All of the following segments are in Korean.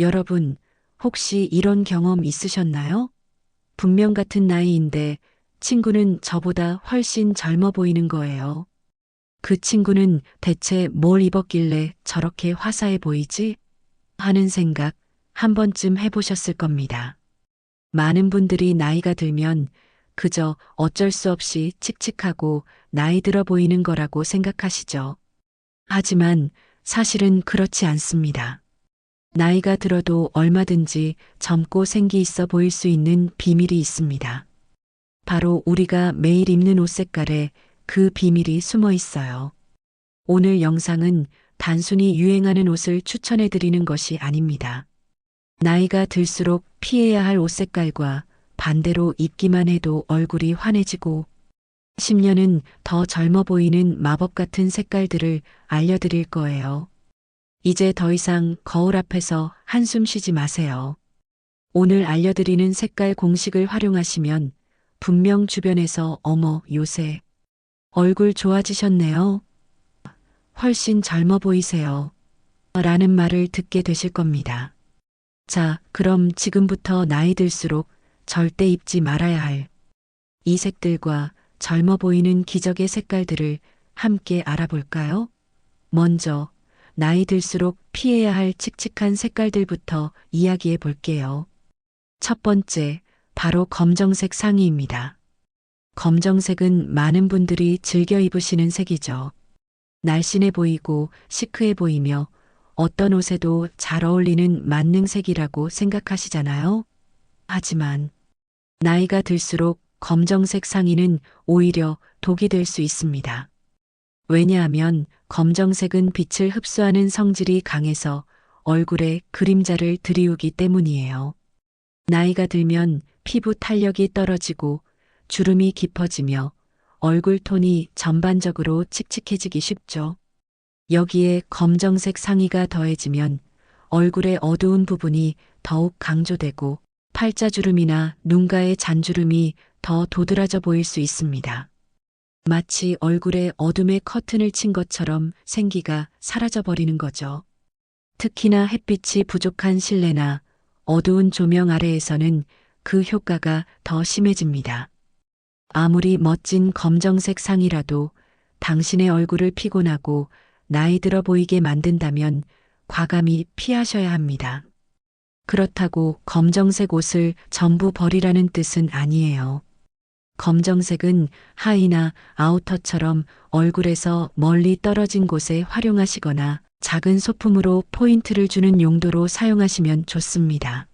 여러분, 혹시 이런 경험 있으셨나요? 분명 같은 나이인데 친구는 저보다 훨씬 젊어 보이는 거예요. 그 친구는 대체 뭘 입었길래 저렇게 화사해 보이지? 하는 생각 한 번쯤 해보셨을 겁니다. 많은 분들이 나이가 들면 그저 어쩔 수 없이 칙칙하고 나이 들어 보이는 거라고 생각하시죠. 하지만 사실은 그렇지 않습니다. 나이가 들어도 얼마든지 젊고 생기 있어 보일 수 있는 비밀이 있습니다. 바로 우리가 매일 입는 옷 색깔에 그 비밀이 숨어 있어요. 오늘 영상은 단순히 유행하는 옷을 추천해 드리는 것이 아닙니다. 나이가 들수록 피해야 할 옷 색깔과 반대로 입기만 해도 얼굴이 환해지고 10년은 더 젊어 보이는 마법 같은 색깔들을 알려드릴 거예요. 이제 더 이상 거울 앞에서 한숨 쉬지 마세요. 오늘 알려드리는 색깔 공식을 활용하시면 분명 주변에서 어머, 요새 얼굴 좋아지셨네요. 훨씬 젊어 보이세요. 라는 말을 듣게 되실 겁니다. 자, 그럼 지금부터 나이 들수록 절대 입지 말아야 할 이 색들과 젊어 보이는 기적의 색깔들을 함께 알아볼까요? 먼저, 나이 들수록 피해야 할 칙칙한 색깔들부터 이야기해 볼게요. 첫 번째, 바로 검정색 상의입니다. 검정색은 많은 분들이 즐겨 입으시는 색이죠. 날씬해 보이고 시크해 보이며 어떤 옷에도 잘 어울리는 만능색이라고 생각하시잖아요. 하지만 나이가 들수록 검정색 상의는 오히려 독이 될 수 있습니다. 왜냐하면 검정색은 빛을 흡수하는 성질이 강해서 얼굴에 그림자를 들이우기 때문이에요. 나이가 들면 피부 탄력이 떨어지고 주름이 깊어지며 얼굴 톤이 전반적으로 칙칙해지기 쉽죠. 여기에 검정색 상의가 더해지면 얼굴의 어두운 부분이 더욱 강조되고 팔자주름이나 눈가의 잔주름이 더 도드라져 보일 수 있습니다. 마치 얼굴에 어둠의 커튼을 친 것처럼 생기가 사라져 버리는 거죠. 특히나 햇빛이 부족한 실내나 어두운 조명 아래에서는 그 효과가 더 심해집니다. 아무리 멋진 검정색 상이라도 당신의 얼굴을 피곤하고 나이 들어 보이게 만든다면 과감히 피하셔야 합니다. 그렇다고 검정색 옷을 전부 버리라는 뜻은 아니에요. 검정색은 하의나 아우터처럼 얼굴에서 멀리 떨어진 곳에 활용하시거나 작은 소품으로 포인트를 주는 용도로 사용하시면 좋습니다.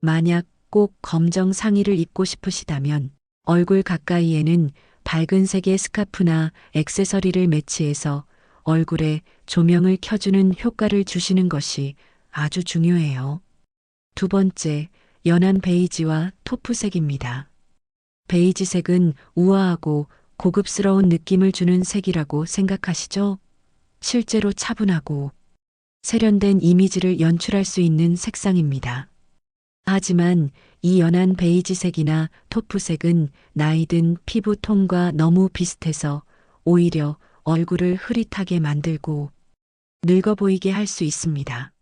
만약 꼭 검정 상의를 입고 싶으시다면 얼굴 가까이에는 밝은 색의 스카프나 액세서리를 매치해서 얼굴에 조명을 켜주는 효과를 주시는 것이 아주 중요해요. 두 번째, 연한 베이지와 토프색입니다. 베이지색은 우아하고 고급스러운 느낌을 주는 색이라고 생각하시죠? 실제로 차분하고 세련된 이미지를 연출할 수 있는 색상입니다. 하지만 이 연한 베이지색이나 토프색은 나이든 피부 톤과 너무 비슷해서 오히려 얼굴을 흐릿하게 만들고 늙어 보이게 할 수 있습니다.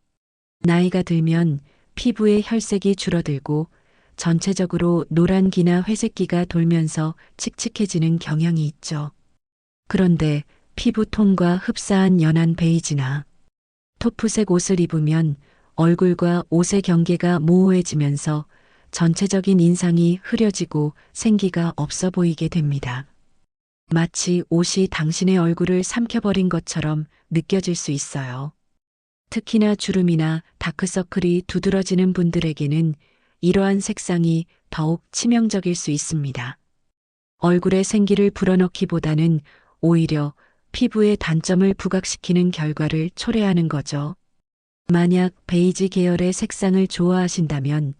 나이가 들면 피부의 혈색이 줄어들고 전체적으로 노란기나 회색기가 돌면서 칙칙해지는 경향이 있죠. 그런데 피부 톤과 흡사한 연한 베이지나 토프색 옷을 입으면 얼굴과 옷의 경계가 모호해지면서 전체적인 인상이 흐려지고 생기가 없어 보이게 됩니다. 마치 옷이 당신의 얼굴을 삼켜버린 것처럼 느껴질 수 있어요. 특히나 주름이나 다크서클이 두드러지는 분들에게는 이러한 색상이 더욱 치명적일 수 있습니다. 얼굴의 생기를 불어넣기보다는 오히려 피부의 단점을 부각시키는 결과를 초래하는 거죠. 만약 베이지 계열의 색상을 좋아하신다면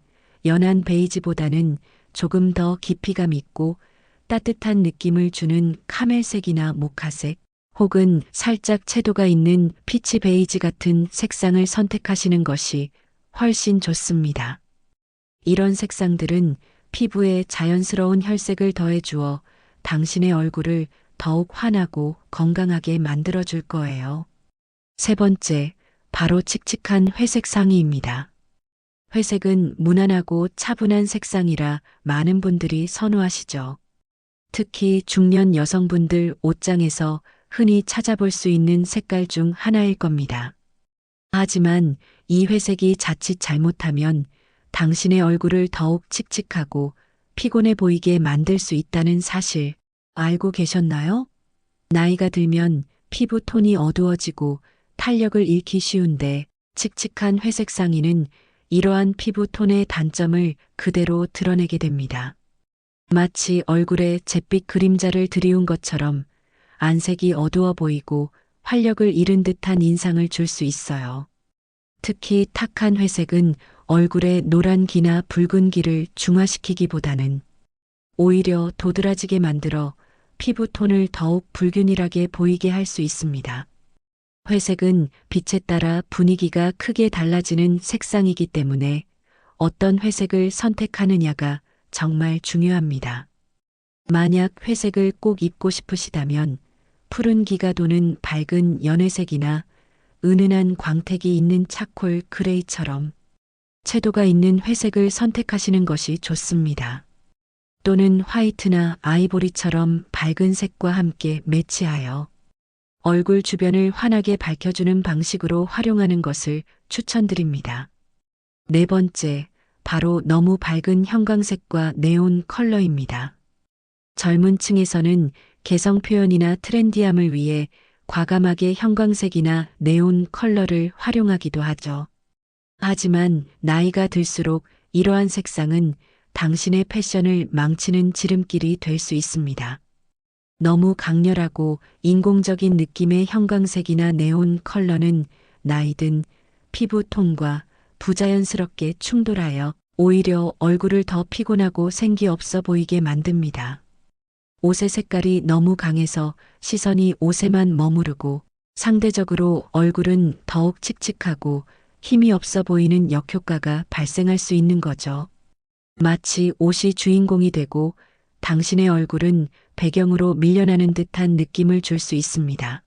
연한 베이지보다는 조금 더 깊이감 있고 따뜻한 느낌을 주는 카멜색이나 모카색 혹은 살짝 채도가 있는 피치 베이지 같은 색상을 선택하시는 것이 훨씬 좋습니다. 이런 색상들은 피부에 자연스러운 혈색을 더해주어 당신의 얼굴을 더욱 환하고 건강하게 만들어줄 거예요. 세 번째, 바로 칙칙한 회색 상의입니다. 회색은 무난하고 차분한 색상이라 많은 분들이 선호하시죠. 특히 중년 여성분들 옷장에서 흔히 찾아볼 수 있는 색깔 중 하나일 겁니다. 하지만 이 회색이 자칫 잘못하면 당신의 얼굴을 더욱 칙칙하고 피곤해 보이게 만들 수 있다는 사실 알고 계셨나요? 나이가 들면 피부 톤이 어두워지고 탄력을 잃기 쉬운데 칙칙한 회색 상의는 이러한 피부 톤의 단점을 그대로 드러내게 됩니다. 마치 얼굴에 잿빛 그림자를 들이운 것처럼 안색이 어두워 보이고 활력을 잃은 듯한 인상을 줄 수 있어요. 특히 탁한 회색은 얼굴에 노란 기나 붉은 기를 중화시키기보다는 오히려 도드라지게 만들어 피부 톤을 더욱 불균일하게 보이게 할 수 있습니다. 회색은 빛에 따라 분위기가 크게 달라지는 색상이기 때문에 어떤 회색을 선택하느냐가 정말 중요합니다. 만약 회색을 꼭 입고 싶으시다면 푸른 기가 도는 밝은 연회색이나 은은한 광택이 있는 차콜 그레이처럼 채도가 있는 회색을 선택하시는 것이 좋습니다. 또는 화이트나 아이보리처럼 밝은 색과 함께 매치하여 얼굴 주변을 환하게 밝혀주는 방식으로 활용하는 것을 추천드립니다. 네 번째, 바로 너무 밝은 형광색과 네온 컬러입니다. 젊은 층에서는 개성 표현이나 트렌디함을 위해 과감하게 형광색이나 네온 컬러를 활용하기도 하죠. 하지만 나이가 들수록 이러한 색상은 당신의 패션을 망치는 지름길이 될 수 있습니다. 너무 강렬하고 인공적인 느낌의 형광색이나 네온 컬러는 나이든 피부 톤과 부자연스럽게 충돌하여 오히려 얼굴을 더 피곤하고 생기 없어 보이게 만듭니다. 옷의 색깔이 너무 강해서 시선이 옷에만 머무르고 상대적으로 얼굴은 더욱 칙칙하고 힘이 없어 보이는 역효과가 발생할 수 있는 거죠. 마치 옷이 주인공이 되고 당신의 얼굴은 배경으로 밀려나는 듯한 느낌을 줄 수 있습니다.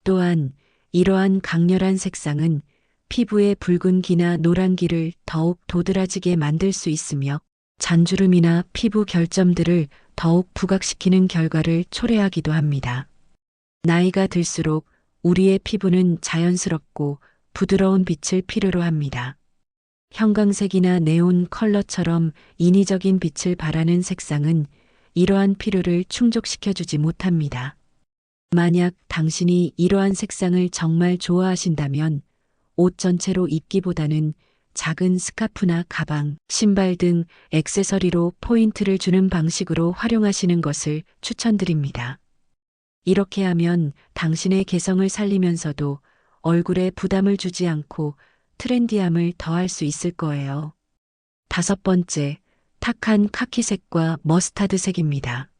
또한 이러한 강렬한 색상은 피부의 붉은기나 노란기를 더욱 도드라지게 만들 수 있으며 잔주름이나 피부 결점들을 더욱 부각시키는 결과를 초래하기도 합니다. 나이가 들수록 우리의 피부는 자연스럽고 부드러운 빛을 필요로 합니다. 형광색이나 네온 컬러처럼 인위적인 빛을 발하는 색상은 이러한 필요를 충족시켜주지 못합니다. 만약 당신이 이러한 색상을 정말 좋아하신다면 옷 전체로 입기보다는 작은 스카프나 가방, 신발 등 액세서리로 포인트를 주는 방식으로 활용하시는 것을 추천드립니다. 이렇게 하면 당신의 개성을 살리면서도 얼굴에 부담을 주지 않고 트렌디함을 더할 수 있을 거예요. 다섯 번째, 탁한 카키색과 머스타드색입니다.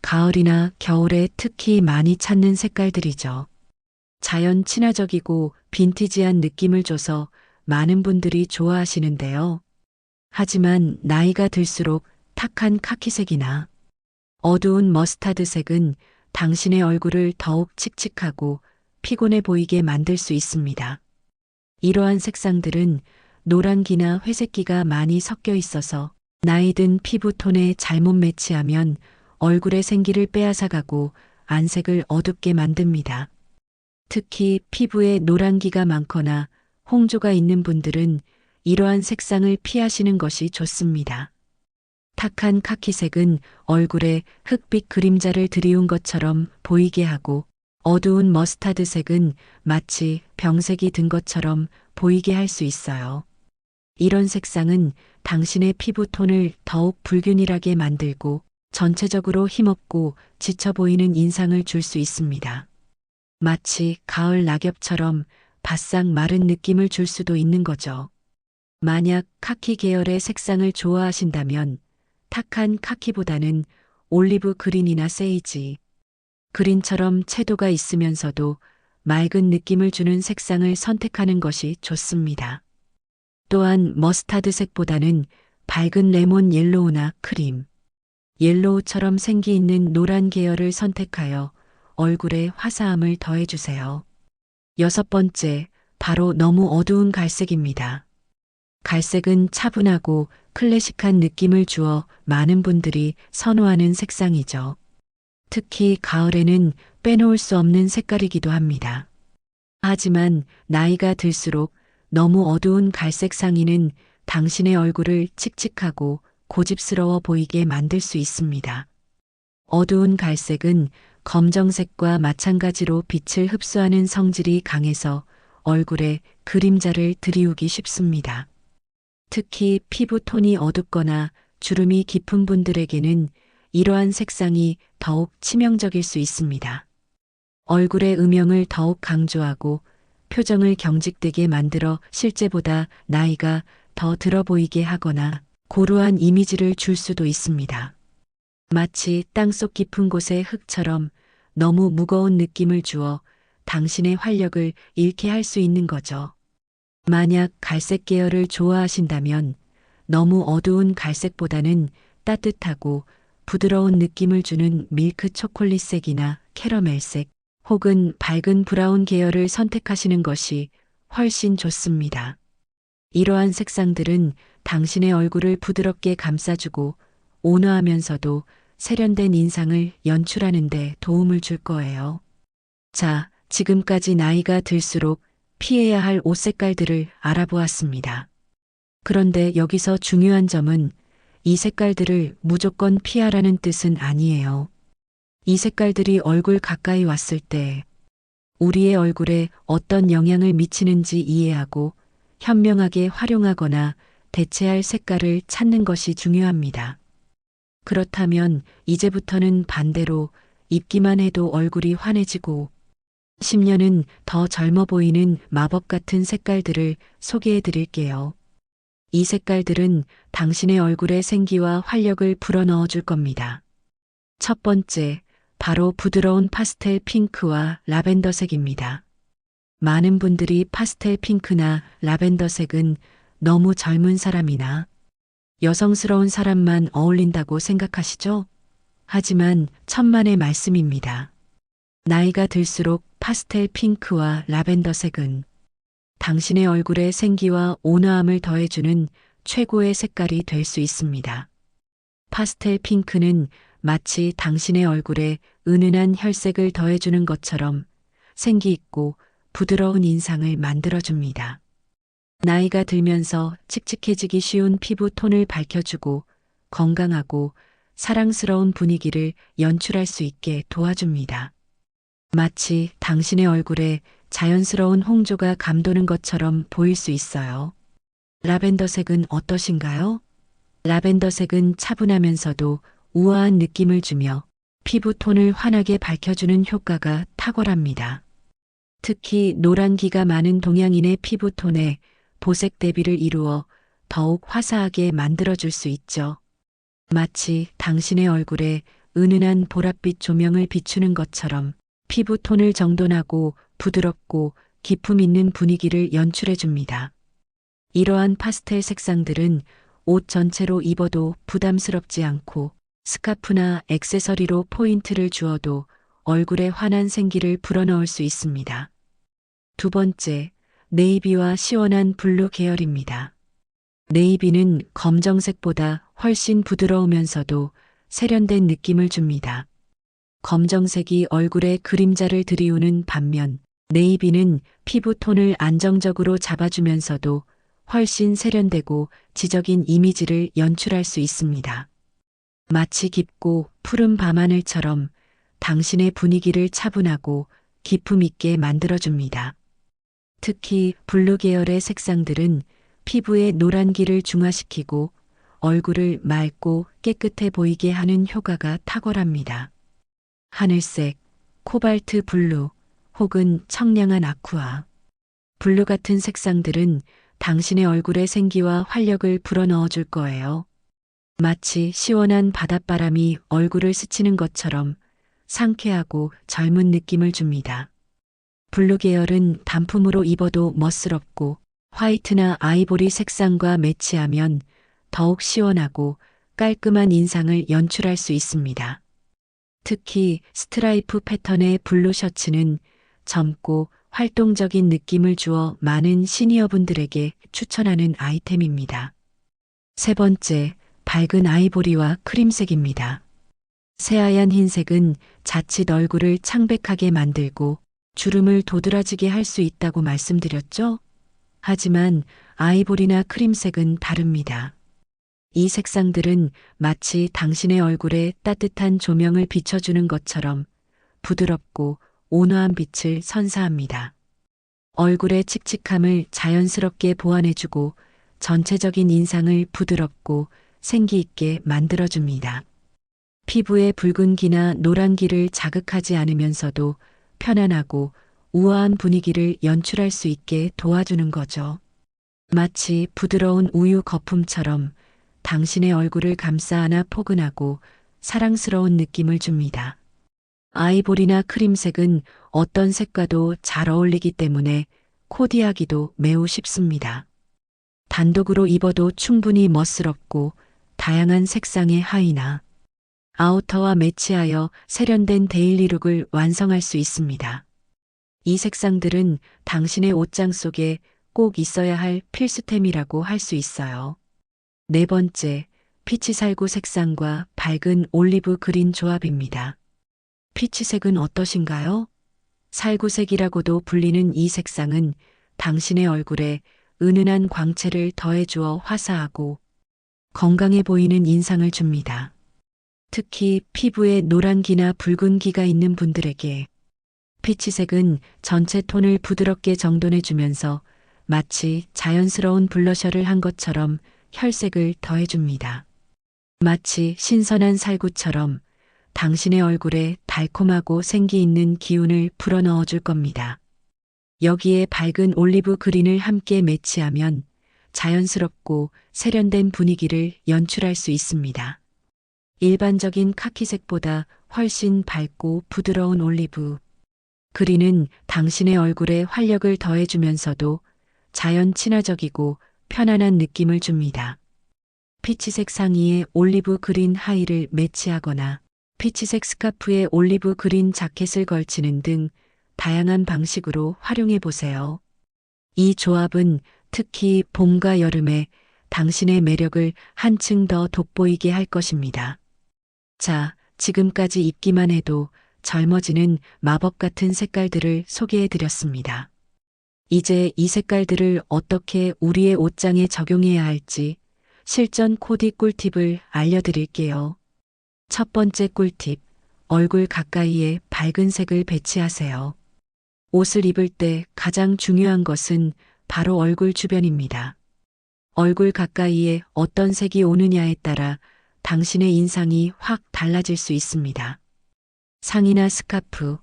가을이나 겨울에 특히 많이 찾는 색깔들이죠. 자연 친화적이고 빈티지한 느낌을 줘서 많은 분들이 좋아하시는데요. 하지만 나이가 들수록 탁한 카키색이나 어두운 머스타드색은 당신의 얼굴을 더욱 칙칙하고 피곤해 보이게 만들 수 있습니다. 이러한 색상들은 노란기나 회색기가 많이 섞여 있어서 나이든 피부톤에 잘못 매치하면 얼굴의 생기를 빼앗아가고 안색을 어둡게 만듭니다. 특히 피부에 노란기가 많거나 홍조가 있는 분들은 이러한 색상을 피하시는 것이 좋습니다. 탁한 카키색은 얼굴에 흑빛 그림자를 들이운 것처럼 보이게 하고 어두운 머스타드색은 마치 병색이 든 것처럼 보이게 할 수 있어요. 이런 색상은 당신의 피부톤을 더욱 불균일하게 만들고 전체적으로 힘없고 지쳐 보이는 인상을 줄 수 있습니다. 마치 가을 낙엽처럼 바싹 마른 느낌을 줄 수도 있는 거죠. 만약 카키 계열의 색상을 좋아하신다면 탁한 카키보다는 올리브 그린이나 세이지, 그린처럼 채도가 있으면서도 맑은 느낌을 주는 색상을 선택하는 것이 좋습니다. 또한 머스타드색보다는 밝은 레몬 옐로우나 크림, 옐로우처럼 생기 있는 노란 계열을 선택하여 얼굴에 화사함을 더해주세요. 여섯 번째, 바로 너무 어두운 갈색입니다. 갈색은 차분하고 클래식한 느낌을 주어 많은 분들이 선호하는 색상이죠. 특히 가을에는 빼놓을 수 없는 색깔이기도 합니다. 하지만 나이가 들수록 너무 어두운 갈색 상의는 당신의 얼굴을 칙칙하고 고집스러워 보이게 만들 수 있습니다. 어두운 갈색은 검정색과 마찬가지로 빛을 흡수하는 성질이 강해서 얼굴에 그림자를 드리우기 쉽습니다. 특히 피부 톤이 어둡거나 주름이 깊은 분들에게는 이러한 색상이 더욱 치명적일 수 있습니다. 얼굴의 음영을 더욱 강조하고 표정을 경직되게 만들어 실제보다 나이가 더 들어 보이게 하거나 고루한 이미지를 줄 수도 있습니다. 마치 땅속 깊은 곳의 흙처럼 너무 무거운 느낌을 주어 당신의 활력을 잃게 할 수 있는 거죠. 만약 갈색 계열을 좋아하신다면 너무 어두운 갈색보다는 따뜻하고 부드러운 느낌을 주는 밀크 초콜릿색이나 캐러멜색 혹은 밝은 브라운 계열을 선택하시는 것이 훨씬 좋습니다. 이러한 색상들은 당신의 얼굴을 부드럽게 감싸주고 온화하면서도 세련된 인상을 연출하는 데 도움을 줄 거예요. 자, 지금까지 나이가 들수록 피해야 할 옷 색깔들을 알아보았습니다. 그런데 여기서 중요한 점은 이 색깔들을 무조건 피하라는 뜻은 아니에요. 이 색깔들이 얼굴 가까이 왔을 때 우리의 얼굴에 어떤 영향을 미치는지 이해하고 현명하게 활용하거나 대체할 색깔을 찾는 것이 중요합니다. 그렇다면 이제부터는 반대로 입기만 해도 얼굴이 환해지고 10년은 더 젊어 보이는 마법 같은 색깔들을 소개해 드릴게요. 이 색깔들은 당신의 얼굴의 생기와 활력을 불어넣어 줄 겁니다. 첫 번째, 바로 부드러운 파스텔 핑크와 라벤더색입니다. 많은 분들이 파스텔 핑크나 라벤더색은 너무 젊은 사람이나 여성스러운 사람만 어울린다고 생각하시죠? 하지만 천만의 말씀입니다. 나이가 들수록 파스텔 핑크와 라벤더색은 당신의 얼굴의 생기와 온화함을 더해주는 최고의 색깔이 될 수 있습니다. 파스텔 핑크는 마치 당신의 얼굴에 은은한 혈색을 더해주는 것처럼 생기 있고 부드러운 인상을 만들어줍니다. 나이가 들면서 칙칙해지기 쉬운 피부 톤을 밝혀주고 건강하고 사랑스러운 분위기를 연출할 수 있게 도와줍니다. 마치 당신의 얼굴에 자연스러운 홍조가 감도는 것처럼 보일 수 있어요. 라벤더색은 어떠신가요? 라벤더색은 차분하면서도 우아한 느낌을 주며 피부 톤을 환하게 밝혀주는 효과가 탁월합니다. 특히 노란기가 많은 동양인의 피부 톤에 보색 대비를 이루어 더욱 화사하게 만들어줄 수 있죠. 마치 당신의 얼굴에 은은한 보랏빛 조명을 비추는 것처럼 피부 톤을 정돈하고 부드럽고 기품 있는 분위기를 연출해 줍니다. 이러한 파스텔 색상들은 옷 전체로 입어도 부담스럽지 않고 스카프나 액세서리로 포인트를 주어도 얼굴에 환한 생기를 불어넣을 수 있습니다. 두 번째, 네이비와 시원한 블루 계열입니다. 네이비는 검정색보다 훨씬 부드러우면서도 세련된 느낌을 줍니다. 검정색이 얼굴에 그림자를 드리우는 반면 네이비는 피부톤을 안정적으로 잡아주면서도 훨씬 세련되고 지적인 이미지를 연출할 수 있습니다. 마치 깊고 푸른 밤하늘처럼 당신의 분위기를 차분하고 기품 있게 만들어줍니다. 특히 블루 계열의 색상들은 피부의 노란기를 중화시키고 얼굴을 맑고 깨끗해 보이게 하는 효과가 탁월합니다. 하늘색, 코발트 블루 혹은 청량한 아쿠아, 블루 같은 색상들은 당신의 얼굴의 생기와 활력을 불어넣어 줄 거예요. 마치 시원한 바닷바람이 얼굴을 스치는 것처럼 상쾌하고 젊은 느낌을 줍니다. 블루 계열은 단품으로 입어도 멋스럽고 화이트나 아이보리 색상과 매치하면 더욱 시원하고 깔끔한 인상을 연출할 수 있습니다. 특히 스트라이프 패턴의 블루 셔츠는 젊고 활동적인 느낌을 주어 많은 시니어분들에게 추천하는 아이템입니다. 세 번째, 밝은 아이보리와 크림색입니다. 새하얀 흰색은 자칫 얼굴을 창백하게 만들고 주름을 도드라지게 할 수 있다고 말씀드렸죠? 하지만 아이보리나 크림색은 다릅니다. 이 색상들은 마치 당신의 얼굴에 따뜻한 조명을 비춰주는 것처럼 부드럽고 온화한 빛을 선사합니다. 얼굴의 칙칙함을 자연스럽게 보완해주고 전체적인 인상을 부드럽고 생기 있게 만들어줍니다. 피부의 붉은기나 노란기를 자극하지 않으면서도 편안하고 우아한 분위기를 연출할 수 있게 도와주는 거죠. 마치 부드러운 우유 거품처럼 당신의 얼굴을 감싸 안아 포근하고 사랑스러운 느낌을 줍니다. 아이보리나 크림색은 어떤 색과도 잘 어울리기 때문에 코디하기도 매우 쉽습니다. 단독으로 입어도 충분히 멋스럽고 다양한 색상의 하의나 아우터와 매치하여 세련된 데일리룩을 완성할 수 있습니다. 이 색상들은 당신의 옷장 속에 꼭 있어야 할 필수템이라고 할 수 있어요. 네 번째, 피치살구 색상과 밝은 올리브 그린 조합입니다. 피치색은 어떠신가요? 살구색이라고도 불리는 이 색상은 당신의 얼굴에 은은한 광채를 더해주어 화사하고 건강해 보이는 인상을 줍니다. 특히 피부에 노란기나 붉은기가 있는 분들에게 피치색은 전체 톤을 부드럽게 정돈해주면서 마치 자연스러운 블러셔를 한 것처럼 혈색을 더해줍니다. 마치 신선한 살구처럼 당신의 얼굴에 달콤하고 생기 있는 기운을 불어넣어 줄 겁니다. 여기에 밝은 올리브 그린을 함께 매치하면 자연스럽고 세련된 분위기를 연출할 수 있습니다. 일반적인 카키색보다 훨씬 밝고 부드러운 올리브 그린은 당신의 얼굴에 활력을 더해주면서도 자연 친화적이고 편안한 느낌을 줍니다. 피치색 상의에 올리브 그린 하의를 매치하거나 피치색 스카프에 올리브 그린 자켓을 걸치는 등 다양한 방식으로 활용해 보세요. 이 조합은 특히 봄과 여름에 당신의 매력을 한층 더 돋보이게 할 것입니다. 자, 지금까지 입기만 해도 젊어지는 마법 같은 색깔들을 소개해 드렸습니다. 이제 이 색깔들을 어떻게 우리의 옷장에 적용해야 할지 실전 코디 꿀팁을 알려드릴게요. 첫 번째 꿀팁, 얼굴 가까이에 밝은 색을 배치하세요. 옷을 입을 때 가장 중요한 것은 바로 얼굴 주변입니다. 얼굴 가까이에 어떤 색이 오느냐에 따라 당신의 인상이 확 달라질 수 있습니다. 상의나 스카프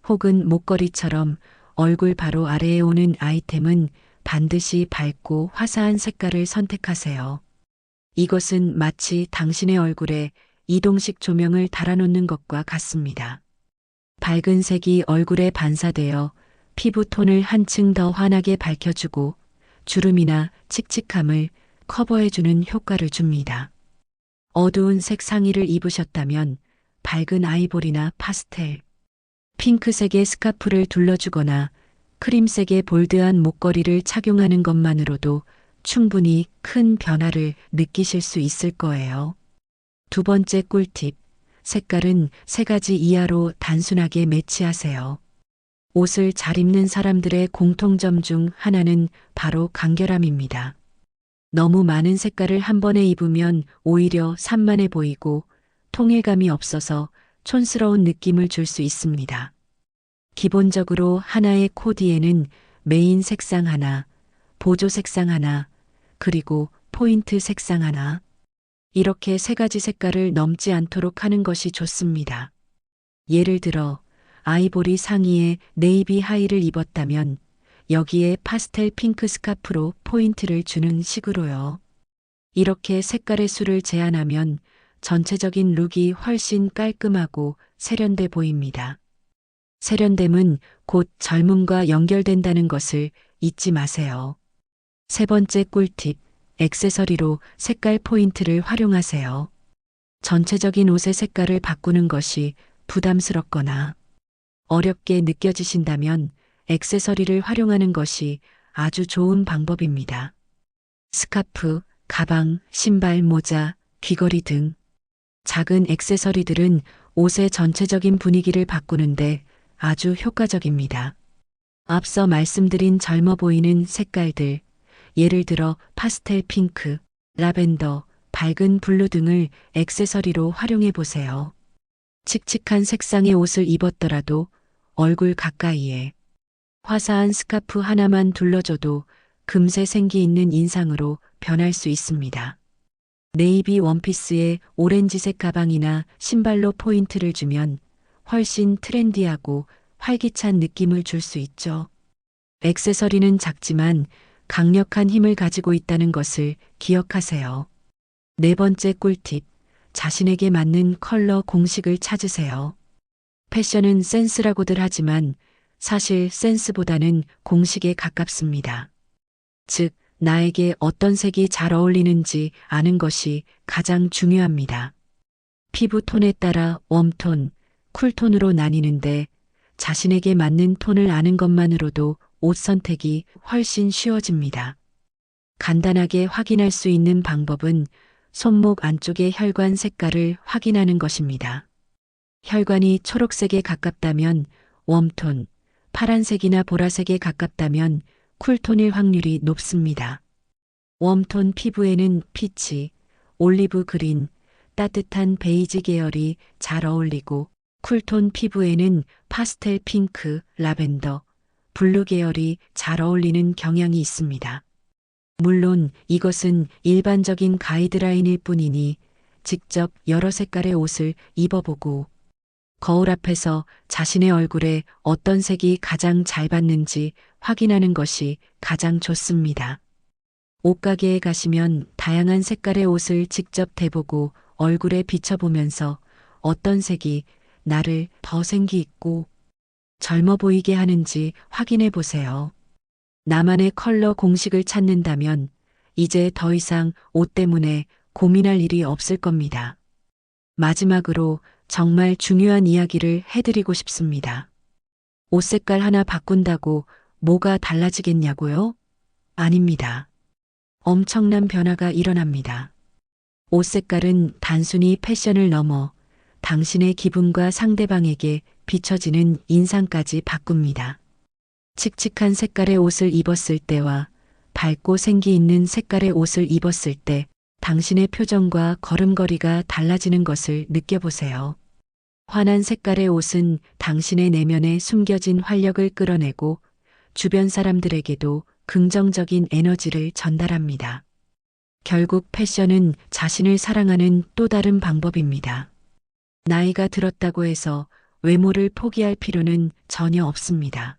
혹은 목걸이처럼 얼굴 바로 아래에 오는 아이템은 반드시 밝고 화사한 색깔을 선택하세요. 이것은 마치 당신의 얼굴에 이동식 조명을 달아놓는 것과 같습니다. 밝은 색이 얼굴에 반사되어 피부 톤을 한층 더 환하게 밝혀주고 주름이나 칙칙함을 커버해주는 효과를 줍니다. 어두운 색 상의를 입으셨다면 밝은 아이보리나 파스텔, 핑크색의 스카프를 둘러주거나 크림색의 볼드한 목걸이를 착용하는 것만으로도 충분히 큰 변화를 느끼실 수 있을 거예요. 두 번째 꿀팁, 색깔은 3가지 이하로 단순하게 매치하세요. 옷을 잘 입는 사람들의 공통점 중 하나는 바로 간결함입니다. 너무 많은 색깔을 한 번에 입으면 오히려 산만해 보이고 통일감이 없어서 촌스러운 느낌을 줄 수 있습니다. 기본적으로 하나의 코디에는 메인 색상 하나, 보조 색상 하나, 그리고 포인트 색상 하나, 이렇게 3가지 색깔을 넘지 않도록 하는 것이 좋습니다. 예를 들어 아이보리 상의에 네이비 하의를 입었다면 여기에 파스텔 핑크 스카프로 포인트를 주는 식으로요. 이렇게 색깔의 수를 제한하면 전체적인 룩이 훨씬 깔끔하고 세련돼 보입니다. 세련됨은 곧 젊음과 연결된다는 것을 잊지 마세요. 세 번째 꿀팁, 액세서리로 색깔 포인트를 활용하세요. 전체적인 옷의 색깔을 바꾸는 것이 부담스럽거나 어렵게 느껴지신다면 액세서리를 활용하는 것이 아주 좋은 방법입니다. 스카프, 가방, 신발, 모자, 귀걸이 등 작은 액세서리들은 옷의 전체적인 분위기를 바꾸는데 아주 효과적입니다. 앞서 말씀드린 젊어 보이는 색깔들, 예를 들어 파스텔 핑크, 라벤더, 밝은 블루 등을 액세서리로 활용해 보세요. 칙칙한 색상의 옷을 입었더라도 얼굴 가까이에 화사한 스카프 하나만 둘러줘도 금세 생기 있는 인상으로 변할 수 있습니다. 네이비 원피스에 오렌지색 가방이나 신발로 포인트를 주면 훨씬 트렌디하고 활기찬 느낌을 줄 수 있죠. 액세서리는 작지만 강력한 힘을 가지고 있다는 것을 기억하세요. 네 번째 꿀팁, 자신에게 맞는 컬러 공식을 찾으세요. 패션은 센스라고들 하지만 사실 센스보다는 공식에 가깝습니다. 즉, 나에게 어떤 색이 잘 어울리는지 아는 것이 가장 중요합니다. 피부 톤에 따라 웜톤, 쿨톤으로 나뉘는데 자신에게 맞는 톤을 아는 것만으로도 옷 선택이 훨씬 쉬워집니다. 간단하게 확인할 수 있는 방법은 손목 안쪽의 혈관 색깔을 확인하는 것입니다. 혈관이 초록색에 가깝다면 웜톤, 파란색이나 보라색에 가깝다면 쿨톤일 확률이 높습니다. 웜톤 피부에는 피치, 올리브 그린, 따뜻한 베이지 계열이 잘 어울리고 쿨톤 피부에는 파스텔 핑크, 라벤더, 블루 계열이 잘 어울리는 경향이 있습니다. 물론 이것은 일반적인 가이드라인일 뿐이니 직접 여러 색깔의 옷을 입어보고 거울 앞에서 자신의 얼굴에 어떤 색이 가장 잘 받는지 확인하는 것이 가장 좋습니다. 옷가게에 가시면 다양한 색깔의 옷을 직접 대보고 얼굴에 비춰보면서 어떤 색이 나를 더 생기 있고 젊어 보이게 하는지 확인해 보세요. 나만의 컬러 공식을 찾는다면 이제 더 이상 옷 때문에 고민할 일이 없을 겁니다. 마지막으로 정말 중요한 이야기를 해드리고 싶습니다. 옷 색깔 하나 바꾼다고 뭐가 달라지겠냐고요? 아닙니다. 엄청난 변화가 일어납니다. 옷 색깔은 단순히 패션을 넘어 당신의 기분과 상대방에게 비춰지는 인상까지 바꿉니다. 칙칙한 색깔의 옷을 입었을 때와 밝고 생기 있는 색깔의 옷을 입었을 때 당신의 표정과 걸음걸이가 달라지는 것을 느껴보세요. 환한 색깔의 옷은 당신의 내면에 숨겨진 활력을 끌어내고 주변 사람들에게도 긍정적인 에너지를 전달합니다. 결국 패션은 자신을 사랑하는 또 다른 방법입니다. 나이가 들었다고 해서 외모를 포기할 필요는 전혀 없습니다.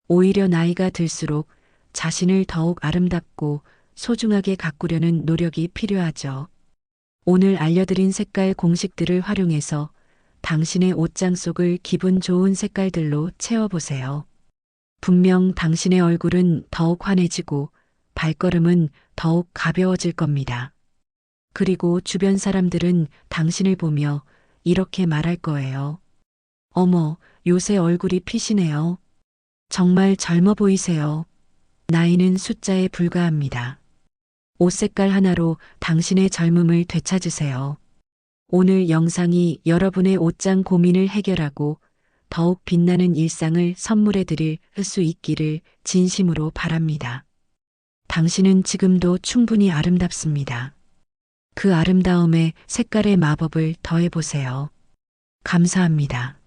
오히려 나이가 들수록 자신을 더욱 아름답고 소중하게 가꾸려는 노력이 필요하죠. 오늘 알려드린 색깔 공식들을 활용해서 당신의 옷장 속을 기분 좋은 색깔들로 채워보세요. 분명 당신의 얼굴은 더욱 환해지고 발걸음은 더욱 가벼워질 겁니다. 그리고 주변 사람들은 당신을 보며 이렇게 말할 거예요. 어머, 요새 얼굴이 피시네요. 정말 젊어 보이세요. 나이는 숫자에 불과합니다. 옷 색깔 하나로 당신의 젊음을 되찾으세요. 오늘 영상이 여러분의 옷장 고민을 해결하고 더욱 빛나는 일상을 선물해 드릴 수 있기를 진심으로 바랍니다. 당신은 지금도 충분히 아름답습니다. 그 아름다움에 색깔의 마법을 더해보세요. 감사합니다.